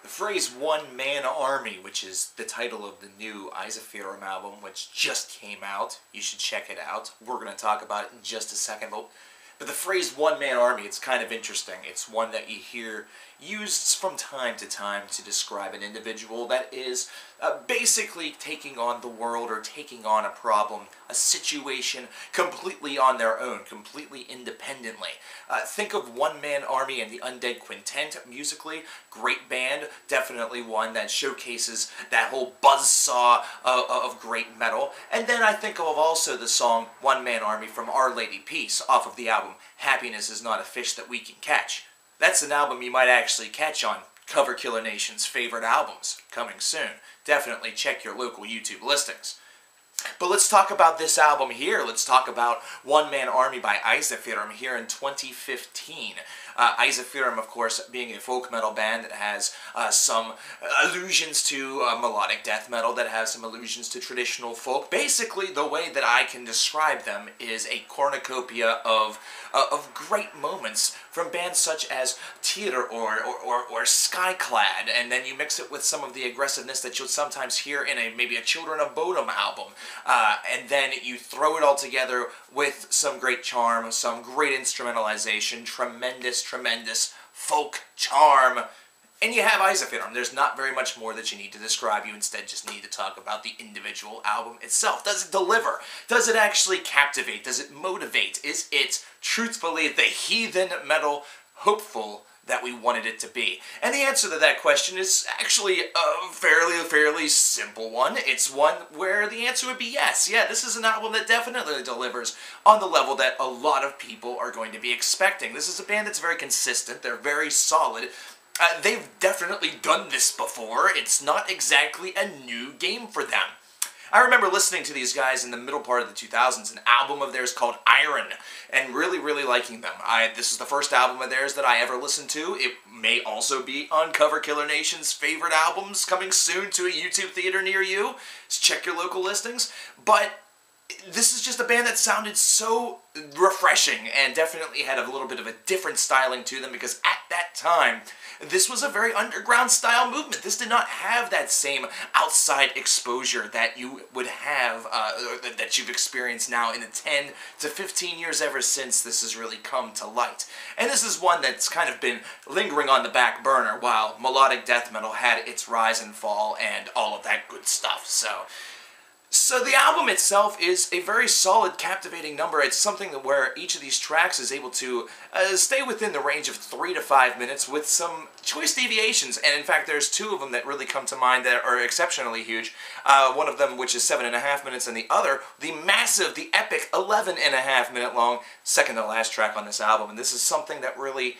The phrase one-man army, which is the title of the new Ensiferum album, which just came out. You should check it out. We're going to talk about it in just a second. But the phrase one-man army, it's kind of interesting. It's one that you hear used from time to describe an individual that is basically taking on the world or taking on a problem, a situation completely on their own, completely independently. Think of One Man Army and the Undead Quintet musically. Great band, definitely one that showcases that whole buzzsaw of great metal. And then I think of also the song One Man Army from Our Lady Peace off of the album Happiness Is Not a Fish That We Can Catch. That's an album you might actually catch on CoverKillerNation's favorite albums, coming soon. Definitely check your local YouTube listings. But let's talk about this album here. Let's talk about One Man Army by Ensiferum here in 2015. Ensiferum, of course, being a folk metal band that has some allusions to melodic death metal, that has some allusions to traditional folk. Basically, the way that I can describe them is a cornucopia of great moments from bands such as Theater or Skyclad, and then you mix it with some of the aggressiveness that you'll sometimes hear in maybe a Children of Bodom album, and then you throw it all together with some great charm, some great instrumentalization, tremendous folk charm, and you have Ensiferum. There's not very much more that you need to describe. You instead just need to talk about the individual album itself. Does it deliver? Does it actually captivate? Does it motivate? Is it, truthfully, the heathen metal hopeful that we wanted it to be? And the answer to that question is actually a fairly simple one. It's one where the answer would be yes. Yeah, this is an album that definitely delivers on the level that a lot of people are going to be expecting. This is a band that's very consistent. They're very solid. They've definitely done this before. It's not exactly a new game for them. I remember listening to these guys in the middle part of the 2000s, an album of theirs called Iron, and really liking them. This is the first album of theirs that I ever listened to. It may also be on CoverKillerNation's favorite albums, coming soon to a YouTube theater near you. Just check your local listings. But this is just a band that sounded so refreshing and definitely had a little bit of a different styling to them, because at that time, this was a very underground style movement. This did not have that same outside exposure that you would have, that you've experienced now in the 10 to 15 years ever since this has really come to light. And this is one that's kind of been lingering on the back burner while melodic death metal had its rise and fall and all of that good stuff. So the album itself is a very solid, captivating number. It's something where each of these tracks is able to stay within the range of 3 to 5 minutes with some choice deviations. And in fact, there's two of them that really come to mind that are exceptionally huge. One of them, which is 7.5 minutes, and the other, the massive, the epic 11.5 minute long second to last track on this album. And this is something that really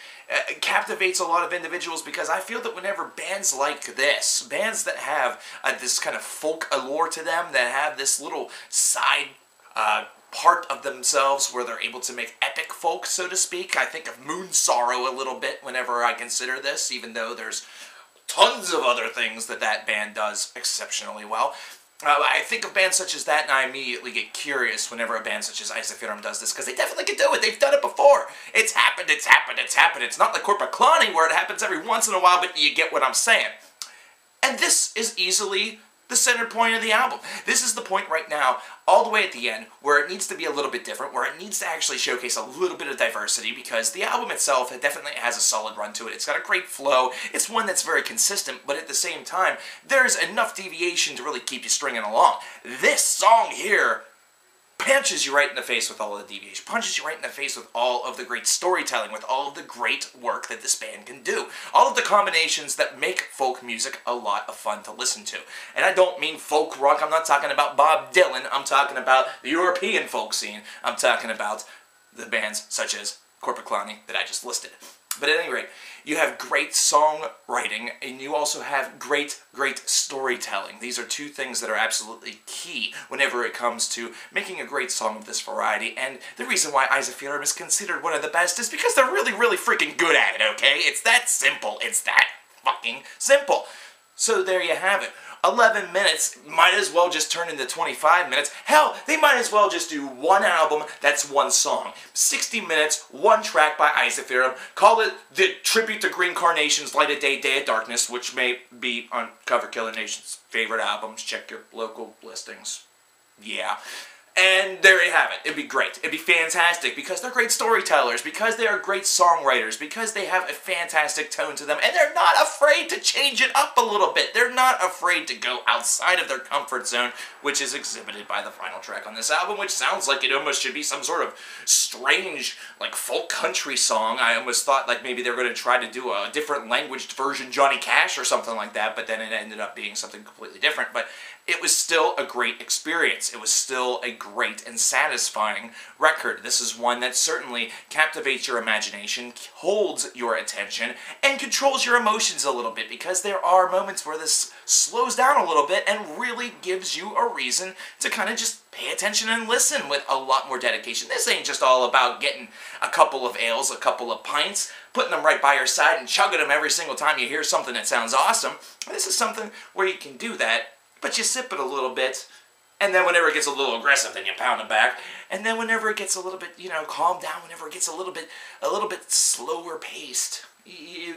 captivates a lot of individuals, because I feel that whenever bands like this, bands that have this kind of folk allure to them, that have this little side part of themselves where they're able to make epic folk, so to speak. I think of Moon Sorrow a little bit whenever I consider this, even though there's tons of other things that band does exceptionally well. I think of bands such as that, and I immediately get curious whenever a band such as Ensiferum does this, because they definitely can do it. They've done it before. It's happened. It's not like Coverkillernation where it happens every once in a while, but you get what I'm saying. And this is easily the center point of the album. This is the point right now, all the way at the end, where it needs to be a little bit different, where it needs to actually showcase a little bit of diversity, because the album itself definitely has a solid run to it. It's got a great flow. It's one that's very consistent, but at the same time, there's enough deviation to really keep you stringing along. This song here punches you right in the face with all of the deviation, punches you right in the face with all of the great storytelling, with all of the great work that this band can do. All of the combinations that make folk music a lot of fun to listen to. And I don't mean folk rock. I'm not talking about Bob Dylan. I'm talking about the European folk scene. I'm talking about the bands such as Coverkillernation that I just listed. But at any rate, you have great songwriting, and you also have great storytelling. These are two things that are absolutely key whenever it comes to making a great song of this variety. And the reason why Ensiferum is considered one of the best is because they're really freaking good at it, okay? It's that simple. It's that fucking simple. So there you have it. 11 minutes might as well just turn into 25 minutes. Hell, they might as well just do one album that's one song. 60 minutes, one track by Ensiferum. Call it the tribute to Green Carnation's Light of Day, Day of Darkness, which may be on coverkillernnation's favorite albums. Check your local listings. Yeah. And there you have it. It'd be great. It'd be fantastic because they're great storytellers, because they are great songwriters, because they have a fantastic tone to them, and they're not afraid to change it up a little bit. They're not afraid to go outside of their comfort zone, which is exhibited by the final track on this album, which sounds like it almost should be some sort of strange, like, folk country song. I almost thought, like, maybe they were going to try to do a different languaged version Johnny Cash or something like that, but then it ended up being something completely different. But it was still a great experience. It was still a great and satisfying record. This is one that certainly captivates your imagination, holds your attention, and controls your emotions a little bit, because there are moments where this slows down a little bit and really gives you a reason to kind of just pay attention and listen with a lot more dedication. This ain't just all about getting a couple of ales, a couple of pints, putting them right by your side and chugging them every single time you hear something that sounds awesome. This is something where you can do that, but you sip it a little bit, and then whenever it gets a little aggressive, then you pound it back, and then whenever it gets a little bit, calm down, whenever it gets a little bit slower paced, you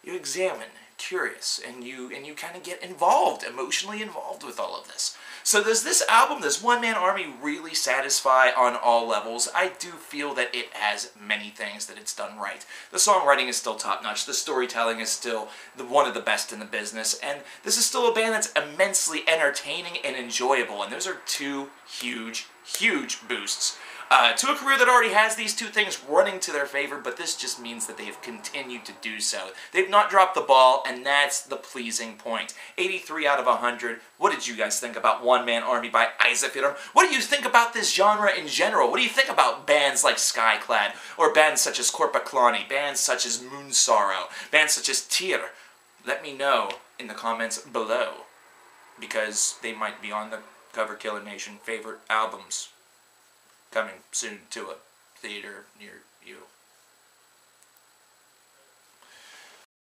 examine, curious, and you kind of get involved, emotionally involved with all of this. So does this album, this One Man Army, really satisfy on all levels? I do feel that it has many things that it's done right. The songwriting is still top-notch, the storytelling is still one of the best in the business, and this is still a band that's immensely entertaining and enjoyable, and those are two huge, huge boosts to a career that already has these two things running to their favor, but this just means that they have continued to do so. They've not dropped the ball, and that's the pleasing point. 83 out of 100. What did you guys think about One Man Army by Ensiferum? What do you think about this genre in general? What do you think about bands like Skyclad, or bands such as Korpiklani, bands such as Moonsorrow, bands such as Tyr? Let me know in the comments below, because they might be on the Cover Killer Nation favorite albums coming soon to a theater near you.